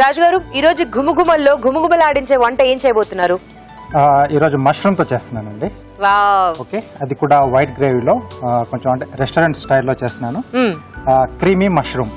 రాజు గారు ఈ రోజు గుమగుమల్లో గుమగుమలాడించే వంట ఏం చేయబోతున్నారు? ఈ రోజు మష్రూమ్ తో చేస్తున్నానండి. వావ్. ఓకే, అది కూడా వైట్ గ్రేవీలో కొంచెం అంటే రెస్టారెంట్ స్టైల్లో చేస్తున్నాను. Creamy mushroom.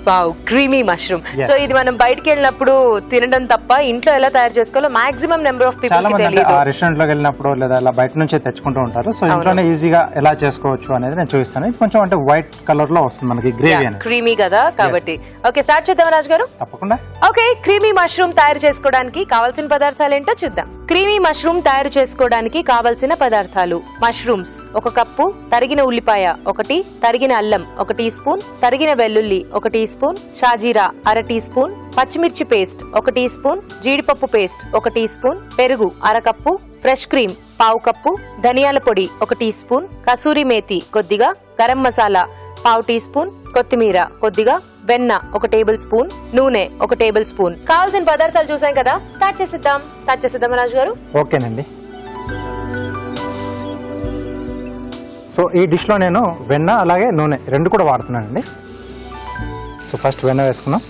Wow, creamy mushroom. So ఇది మనం బయటికి వెళ్ళినప్పుడు తినడం తప్ప ఇంట్లో ఎలా తయారు చేసుకోవాలో మాక్సిమం నెంబర్ ఆఫ్ పీపుల్ కి తెలియదు. రెస్టారెంట్ లోకి వెళ్ళినప్పుడు లేదా అలా బయట నుంచే తెచ్చుకుంటూ ఉంటారు. సో ఇంట్లోనే ఈజీగా ఎలా చేసుకోవచ్చు అనేది నేను చూపిస్తాను. ఇది కొంచెం అంటే వైట్ కలర్ లో వస్తుంది మనకి గ్రేవీ అనేది. క్రీమీ కదా కాబట్టి. ఓకే, స్టార్ట్ చేద్దాం రాజు గారు. తప్పకుండా. ఓకే, క్రీమీ మష్రూమ్ తయారు చేసుకోవడానికి కావాల్సిన పదార్థాలు ఏంటో చూద్దాం. క్రీమీ మష్రూమ్ తయారు చేసుకోవడానికి కావలసిన పదార్థాలు: మష్రూమ్స్ 1 కప్పు, తరిగిన ఉల్లిపాయ 1, తరిగిన అల్లం 1 టీ స్పూన్, తరిగిన వెల్లుల్లి 1 టీ స్పూన్, షాజీరా 1/2 టీ స్పూన్, పచ్చిమిర్చి పేస్ట్ 1 టీ స్పూన్, జీడిపప్పు పేస్ట్ 1 టీ స్పూన్, పెరుగు 1/2 కప్పు, ఫ్రెష్ క్రీమ్ 1/4 కప్పు, ధనియాల పొడి 1 టీ స్పూన్, కసూరి మేతి కొద్దిగా, గరం మసాలా 1/2 టీ స్పూన్, కొత్తిమీర కొద్దిగా, వెన్న 1 టేబుల్ స్పూన్, నూనె 1 టేబుల్ స్పూన్. కావాల్సిన పదార్థాలు చూసాం కదా, స్టార్ట్ చేసేద్దాం రాజు గారు. ఓకేనండి. సో ఈ డిష్ లో నేను వెన్న అలాగే నూనె రెండు కూడా వాడుతున్నానండి. సో ఫస్ట్ వెన్న వేసుకున్నాం,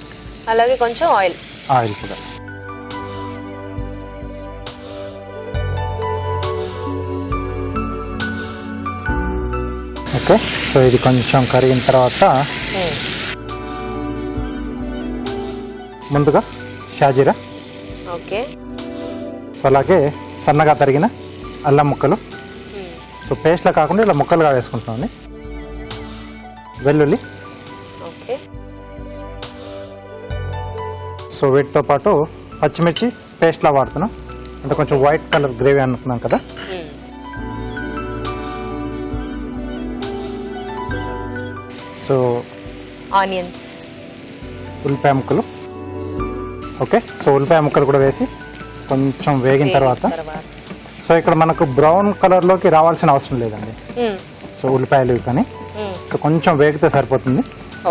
అలాగే కొంచెం ఆయిల్ కూడా. ఓకే, సో ఇది కొంచెం కరిగిన తర్వాత ముందుగా షాజీరా, ఓకే, సో అలాగే సన్నగా తరిగిన అల్లం ముక్కలు, సో పేస్ట్లా కాకుండా ఇలా ముక్కలుగా వేసుకుంటున్నాను. వెల్లుల్లి, ఓకే, సో వీటితో పాటు పచ్చిమిర్చి పేస్ట్లా వాడుతున్నాం, అంటే కొంచెం వైట్ కలర్ గ్రేవీ అనుకున్నాం కదా. సో ఆనియన్స్, ఉల్లిపాయ ముక్కలు. ఓకే, సో ఉల్లిపాయ ముక్కలు కూడా వేసి కొంచెం వేగిన తర్వాత, సో ఇక్కడ మనకు బ్రౌన్ కలర్లోకి రావాల్సిన అవసరం లేదండి. సో ఉల్లిపాయలు కానీ సో కొంచెం వేగితే సరిపోతుంది.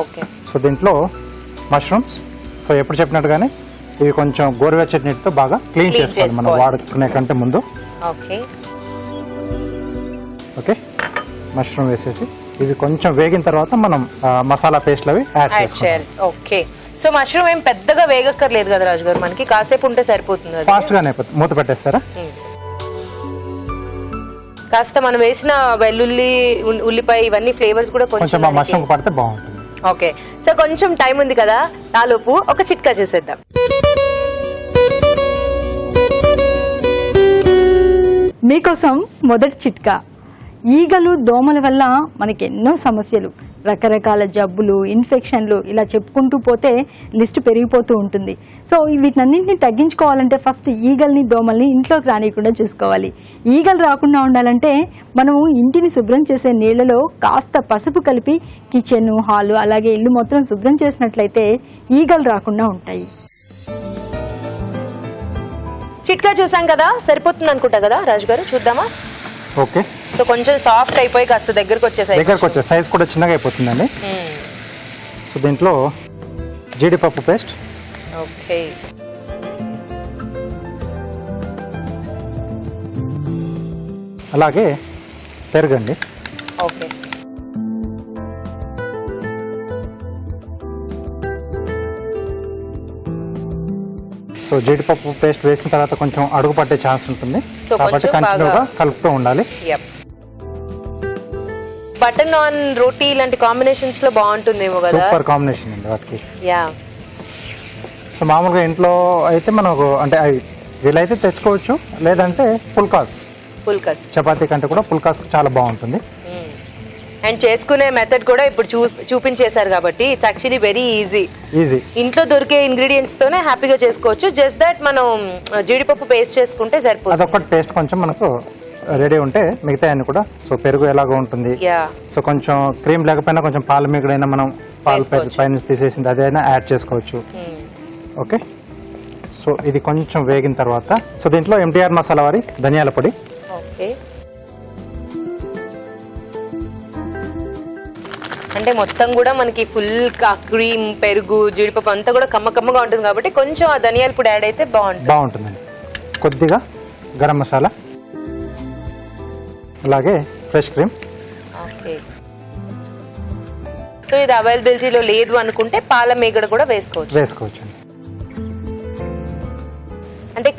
ఓకే, సో దీంట్లో మష్రూమ్స్, సో ఎప్పుడు చెప్పినట్టుగానే ఇవి కొంచెం గోరువెచ్చటి నీటితో బాగా క్లీన్ చేసుకోవాలి మనం వాడుకునే కంటే ముందు. ఓకే, ఓకే, మష్రూమ్ వేసేసి ఇవి కొంచెం వేగిన తర్వాత మనం మసాలా పేస్ట్లు అవి యాడ్ చేసుకోవాలి. ఓకే, సో మష్రూమ్ ఏం పెద్దగా వేగక్కర్లేదు కదా రాజు గారు, మనకి కాసేపు ఉంటే సరిపోతుంది. ఫాస్ట్ గానే అయిపోతుంది. మూత పెట్టేస్తారా? కాస్త మనం వేసిన వెల్లుల్లి ఉల్లిపాయ ఇవన్నీ ఫ్లేవర్స్ కూడా కొంచెం మష్రూమ్ పడితే బాగుంటుంది. ఓకే, సో కొంచెం టైం ఉంది కదా, నాలోపు ఒక చిట్కా చేసేద్దాం. మీకోసం మొదటి చిట్కా. ఈగలు దోమల వల్ల మనకి ఎన్నో సమస్యలు, రకరకాల జబ్బులు, ఇన్ఫెక్షన్లు, ఇలా చెప్పుకుంటూ పోతే లిస్టు పెరిగిపోతూ ఉంటుంది. సో వీటినన్నింటినీ తగ్గించుకోవాలంటే ఫస్ట్ ఈగల్ని దోమల్ని ఇంట్లోకి రానియకుండా చూసుకోవాలి. ఈగలు రాకుండా ఉండాలంటే మనము ఇంటిని శుభ్రం చేసే నీళ్లలో కాస్త పసుపు కలిపి కిచెన్, హాలు అలాగే ఇల్లు మొత్తం శుభ్రం చేసినట్లయితే ఈగలు రాకుండా ఉంటాయి. చిట్కా చూసాం కదా, సరిపోతుంది అనుకుంటా కదా రాజు గారు, చూద్దామా? ఓకే, సో కొంచెం సాఫ్ట్ అయిపోయి కాస్త దగ్గరకు వచ్చే సైజ్ కూడా చిన్నగా అయిపోతుందండి. సో దీంట్లో జీడిపప్పు పేస్ట్, ఓకే, అలాగే పెరుగండి. ఓకే, సో జీడిపప్పు పేస్ట్ వేసిన తర్వాత కొంచెం అడుగు పట్టే ఛాన్స్ ఉంటుంది కాబట్టి కంటిన్యూగా కలుపుతూ ఉండాలి. బటర్ నాన్ రోటీ ఇలాంటి కాంబినేషన్స్ లో బాగుంటుందేమో కదా. సూపర్ కాంబినేషన్ అండి వాటికి. యా, సో మామూలుగా ఇంట్లో అయితే మనకు అంటే అవి వీలైతే తెచ్చుకోవచ్చు, లేదంటే పుల్కాస్ చపాతీ కంటే కూడా పుల్కాస్ చాలా బాగుంటుంది. అండ్ చేసుకునే మెథడ్ కూడా ఇప్పుడు చూపించేశారు కాబట్టి ఇట్స్ యాక్చువల్లీ వెరీ ఈజీ. ఇంట్లో దొరికే ఇంగ్రీడియంట్స్ తోనే హ్యాపీగా చేసుకోవచ్చు. జస్ట్ దట్ మనం జీడిపప్పు పేస్ట్ చేసుకుంటే సరిపోతుంది. అదొకటి పేస్ట్ కొంచెం మనకు రెడీ ఉంటే మిగతా అన్ని కూడా. సో పెరుగు ఎలాగో ఉంటుంది, సో కొంచెం క్రీమ్ లేకపోయినా కొంచెం పాల మీగడైనా మనం పాలు పైన తీసేసింది అదైనా యాడ్ చేసుకోవచ్చు. ఓకే, సో ఇది కొంచెం వేగిన తర్వాత సో దీంట్లో ఎంటీఆర్ మసాలా వారి ధనియాల పొడి, ఓకే, అంటే మొత్తం కూడా మనకి ఫుల్ క్రీమ్, పెరుగు, జీడిపప్పు అంతా కూడా కమ్మగా ఉంటుంది కాబట్టి కొంచెం ఆ ధనియాల పొడి యాడ్ అయితే బాగుంటుందండి. కొద్దిగా గరం మసాలా, అలాగే ఫ్రెష్ క్రీమ్. ఓకే, సో ఇది అవైలబిలిటీలో లేదు అనుకుంటే పాల మీగడ కూడా వేసుకోవచ్చు.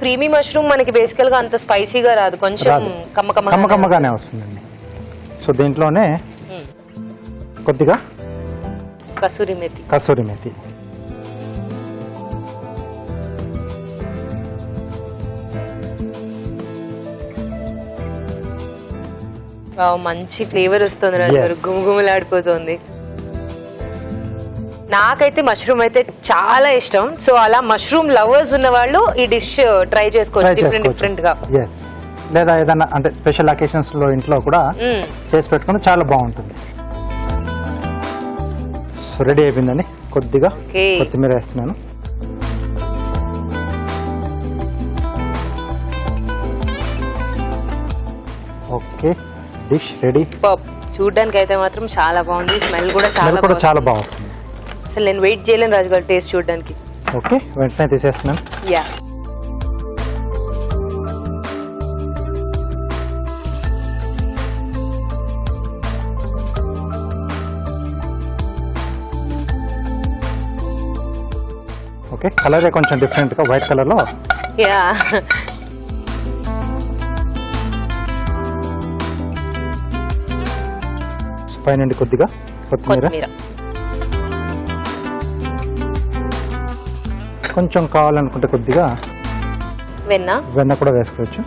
క్రీమీ మష్రూమ్ మనకి బేసికల్ గా అంత స్పైసీగా రాదు, కొంచెం కమ్మకమ్మగానే వస్తుందండి. సో దీంట్లోనే కొద్దిగా కసూరి మేతి. మంచి ఫ్లేవర్ వస్తుంది రాజు గారు, గుమగుమలాడిపోతుంది. నాకైతే మష్రూమ్ అయితే చాలా ఇష్టం. సో అలా మష్రూమ్ లవర్స్ ఉన్న వాళ్ళు ఈ డిష్ ట్రై చేసుకోవచ్చు డిఫరెంట్ గా. లేదా ఏదైనా అంటే స్పెషల్ అకేషన్స్ లో ఇంట్లో కూడా చేసి పెట్టుకుని చాలా బాగుంటుంది. సో రెడీ అయిపోయిందండి. కొద్దిగా కొత్తిమీర వేస్తున్నాను. Okay, dish ready. చూడడానికి అయితే మాత్రం చాలా బాగుంది, స్మెల్ కూడా చాలా బాగా వస్తుంది. అసలు నేను వెయిట్ చేయలేను రాజు గారు టేస్ట్ చూడడానికి. ఓకే, వెంటనే తీసేస్తున్నాను. యా, ఓకే, కలరే కొంచెం డిఫరెంట్ గా వైట్ కలర్ లో. యా, పైన కొద్దిగా కొత్తిమీర, కొంచెం కావాలనుకుంటే కొద్దిగా వెన్న కూడా వేసుకోవచ్చు.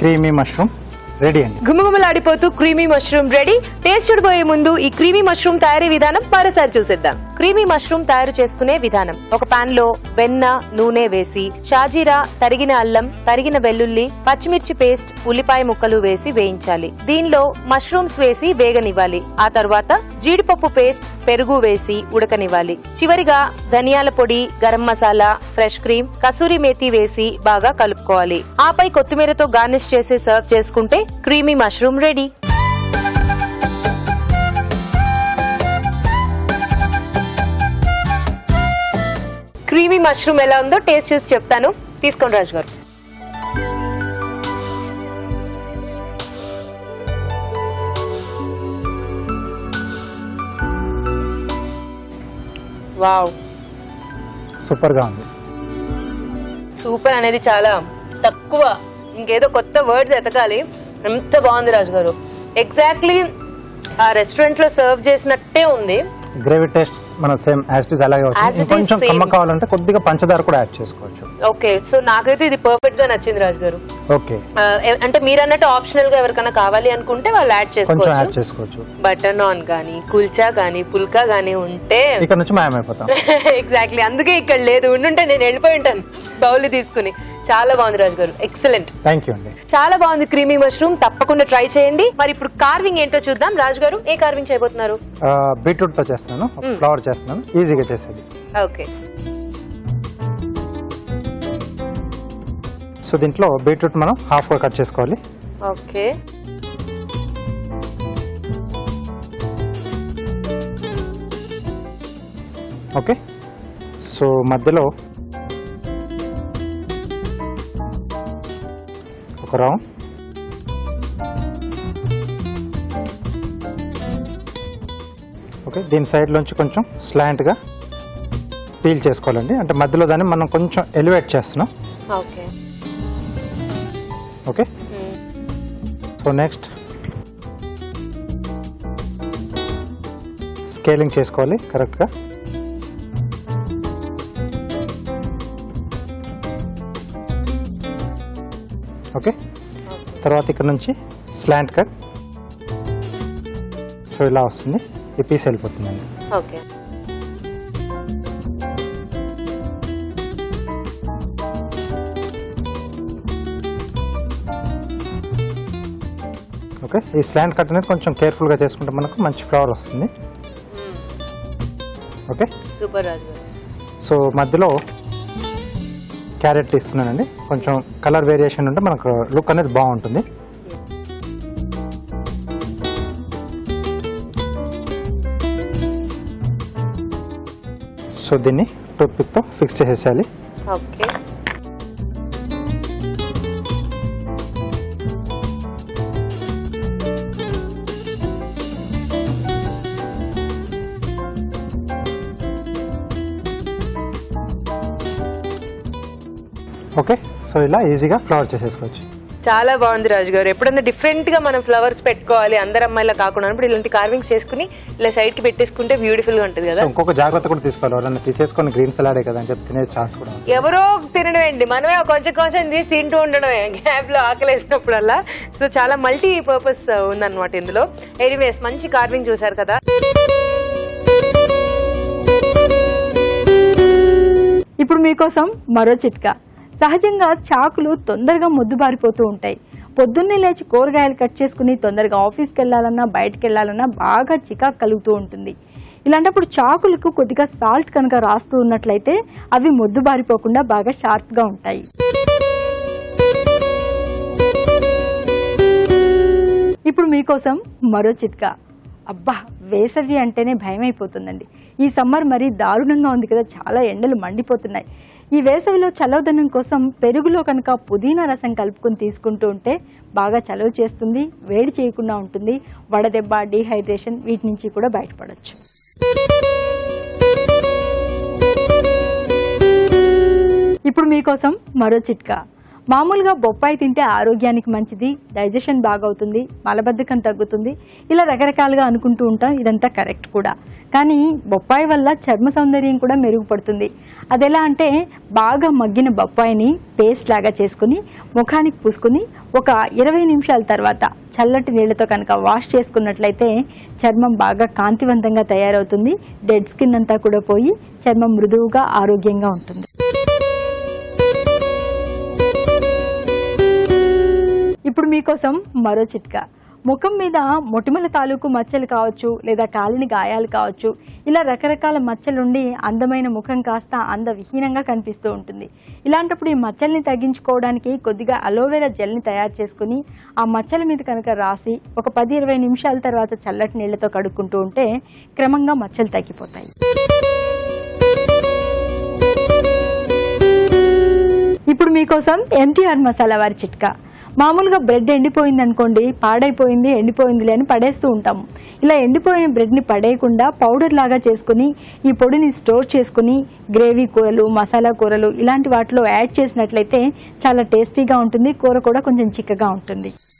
క్రీమీ మష్రూమ్ రెడీ అండి. గుమగుమలాడిపోతూ క్రీమీ మష్రూమ్ రెడీ. టేస్ట్ చూడబోయే ముందు ఈ క్రీమీ మష్రూమ్ తయారీ విధానం మరోసారి చూసేద్దాం. క్రీమీ మష్రూమ్ తయారు చేసుకునే విధానం: ఒక పాన్ లో వెన్న, నూనె వేసి షాజీరా, తరిగిన అల్లం, తరిగిన వెల్లుల్లి, పచ్చిమిర్చి పేస్ట్, ఉల్లిపాయ ముక్కలు వేసి వేయించాలి. దీనిలో మష్రూమ్స్ వేసి వేగనివ్వాలి. ఆ తర్వాత జీడిపప్పు పేస్ట్, పెరుగు వేసి ఉడకనివ్వాలి. చివరిగా ధనియాల పొడి, గరం మసాలా, ఫ్రెష్ క్రీమ్, కసూరి మేతి వేసి బాగా కలుపుకోవాలి. ఆపై కొత్తిమీరతో గార్నిష్ చేసి సర్వ్ చేసుకుంటే creamy mushroom ready. Creamy mushroom ఎలా ఉందో టేస్ట్ చూసి చెప్తాను. తీసుకోండి రాజు గారు. వావ్, సూపర్ గా ఉంది. సూపర్ అనేది చాలా తక్కువ, ఇంకేదో కొత్త వర్డ్స్ ఎతకాలి. ఎంత బాగుంది రాజు గారు. ఎగ్జాక్ట్లీ ఆ రెస్టారెంట్ లో సర్వ్ చేసినట్టే ఉంది. గ్రేవీ టేస్ట్ మన సేమ్ యాజ్ ఇట్ ఇస్ అలాగే వచ్చింది. కొంచెం కమ్మ కావాలంటే కొద్దిగా పంచదార కూడా యాడ్ చేసుకోవచ్చు. ఓకే, సో నాకైతే ఇది పర్ఫెక్ట్ గా నచ్చింది రాజు గారు. ఓకే, అంటే మీరు అన్నట్టు ఆప్షనల్ గా ఎవరికైనా కావాలి అనుకుంటే వాళ్ళు యాడ్ చేసుకోవచ్చు. బటర్ నాన్ గానీ, కుల్చా గానీ, పుల్కా గానీ ఉంటే ఇక్కడ నుంచి మాయమైపోతాం. ఎగ్జాక్ట్లీ, అందుకే ఇక్కడ లేదు. ఉండుంటే నేను వెళ్ళిపోయి ఉంటాను బౌల్ తీసుకుని. చాలా బాగుంది రాజు గారు, ఎక్సలెంట్. థ్యాంక్ యూ అండి. చాలా బాగుంది క్రీమీ మష్రూమ్, తప్పకుండా ట్రై చేయండి. మరి ఇప్పుడు కార్వింగ్ ఏంటో చూద్దాం. రాజు గారు, ఏ కార్వింగ్ చేయబోతున్నారు? బీట్రూట్ తో చేస్తున్నాను, ఫ్లవర్ చేస్తున్నాను, ఈజీగా చేసేది. ఓకే, సో దీంట్లో బీట్రూట్ మనం హాఫ్ గా కట్ చేసుకోవాలి. ఓకే, ఓకే, సో మధ్యలో ఒక రౌండ్, ఓకే, దీని సైడ్ లోంచి కొంచెం స్లాంట్ గా పీల్ చేసుకోవాలండి. అంటే మధ్యలో దాన్ని మనం కొంచెం ఎలివేట్ చేస్తున్నాం. Okay, okay, so next scaling చేసుకోవాలి కరెక్ట్ గా. ఓకే, తర్వాత ఇక్కడ నుంచి స్లాంట్ కట్. సో ఇలా వస్తుంది, ఈ పీస్ వెళ్ళిపోతుందండి. ఓకే, ఓకే, ఈ స్లాంట్ కట్ అనేది కొంచెం కేర్ఫుల్ గా చేసుకుంటే మనకు మంచి ఫ్లవర్ వస్తుంది. ఓకే, సూపర్ రాజు గారు. సో మధ్యలో క్యారెట్ ఇస్తున్నానండి. కొంచెం కలర్ వేరియేషన్ ఉంటే మనకు లుక్ అనేది బాగుంటుంది. సో దీన్ని టూత్ పిక్ తో ఫిక్స్ చేసేయాలి. ఓకే, ఓకే, సో ఇలా ఈజీగా ఫ్లవర్ చేసేసుకోవచ్చు. చాలా బాగుంది రాజు గారు. ఎప్పుడన్నా డిఫరెంట్ గా మనం ఫ్లవర్స్ పెట్టుకోవాలి అందరు అమ్మాయిలా కాకుండా ఇప్పుడు ఇలాంటి కార్వింగ్స్ చేసుకుని ఇలా సైడ్ కి పెట్టేసుకుంటే బ్యూటిఫుల్ గా ఉంటుంది కదా. ఇంకొక జాగ్రత్త కూడా తీసుకోవాలి, ఎవరన్నా తీసేసుకొని గ్రీన్ సలాడే కదా అని చెప్పి తినే ఛాన్స్ కూడా. ఎవరో తినడం ఏంటి, మనమే కొంచెం కొంచెం తీసి తింటూ ఉండడమే గ్యాప్ లో ఆకలి వేసినప్పుడల్లా. సో చాలా మల్టీ పర్పస్ ఉందన్నమాట ఇందులో. ఎనీవేస్ మంచి కార్వింగ్ చూసారు కదా. ఇప్పుడు మీకోసం మరో చిట్కా. సహజంగా చాకులు తొందరగా మొద్దుబారిపోతూ ఉంటాయి. పొద్దున్నే లేచి కూరగాయలు కట్ చేసుకుని తొందరగా ఆఫీస్కి వెళ్ళాలన్నా బయటకు వెళ్ళాలన్నా బాగా చికాకు కలుగుతూ ఉంటుంది. ఇలాంటప్పుడు చాకులకు కొద్దిగా సాల్ట్ కనుక రాస్తూ ఉన్నట్లయితే అవి మొద్దుబారిపోకుండా బాగా షార్ప్గా ఉంటాయి. ఇప్పుడు మీకోసం మరో చిట్కా. అబ్బా, వేసవి అంటేనే భయం అయిపోతుందండి. ఈ సమ్మర్ మరీ దారుణంగా ఉంది కదా, చాలా ఎండలు మండిపోతున్నాయి. ఈ వేసవిలో చలవదనం కోసం పెరుగులో కనుక పుదీనా రసం కలుపుకొని తీసుకుంటూ ఉంటే బాగా చలువ చేస్తుంది, వేడి చేయకుండా ఉంటుంది. వడదెబ్బ, డీహైడ్రేషన్ వీటి నుంచి కూడా బయటపడవచ్చు. ఇప్పుడు మీకోసం మరో చిట్కా. మామూలుగా బొప్పాయి తింటే ఆరోగ్యానికి మంచిది, డైజెషన్ బాగవుతుంది, మలబద్ధకం తగ్గుతుంది, ఇలా రకరకాలుగా అనుకుంటూ ఉంటాం. ఇదంతా కరెక్ట్ కూడా. కానీ బొప్పాయి వల్ల చర్మ సౌందర్యం కూడా మెరుగుపడుతుంది. అదెలా అంటే బాగా మగ్గిన బొప్పాయిని పేస్ట్ లాగా చేసుకుని ముఖానికి పూసుకుని ఒక 20 నిమిషాల తర్వాత చల్లటి నీళ్లతో కనుక వాష్ చేసుకున్నట్లయితే చర్మం బాగా కాంతివంతంగా తయారవుతుంది. డెడ్ స్కిన్ అంతా కూడా పోయి చర్మం మృదువుగా ఆరోగ్యంగా ఉంటుంది. ఇప్పుడు మీకోసం మరో చిట్కా. ముఖం మీద మొటిమల తాలూకు మచ్చలు కావచ్చు, లేదా కాలిన గాయాలు కావచ్చు, ఇలా రకరకాల మచ్చలుండి అందమైన ముఖం కాస్త అందవిహీనంగా కనిపిస్తూ ఉంటుంది. ఇలాంటప్పుడు ఈ మచ్చల్ని తగ్గించుకోవడానికి కొద్దిగా అలోవెరా జెల్ని తయారు చేసుకుని ఆ మచ్చల మీద కనుక రాసి ఒక 10-20 నిమిషాల తర్వాత చల్లటి నీళ్లతో కడుక్కుంటూ ఉంటే క్రమంగా మచ్చలు తగ్గిపోతాయి. ఇప్పుడు మీకోసం MTR మసాలా వారి చిట్కా. మామూలుగా బ్రెడ్ ఎండిపోయింది అనుకోండి, పాడైపోయింది ఎండిపోయిందిలే అని పడేస్తూ ఉంటాము. ఇలా ఎండిపోయిన బ్రెడ్ని పడేయకుండా పౌడర్ లాగా చేసుకుని ఈ పొడిని స్టోర్ చేసుకుని గ్రేవీ కూరలు, మసాలా కూరలు ఇలాంటి వాటిలో యాడ్ చేసినట్లయితే చాలా టేస్టీగా ఉంటుంది. కూర కూడా కొంచెం చిక్కగా ఉంటుంది.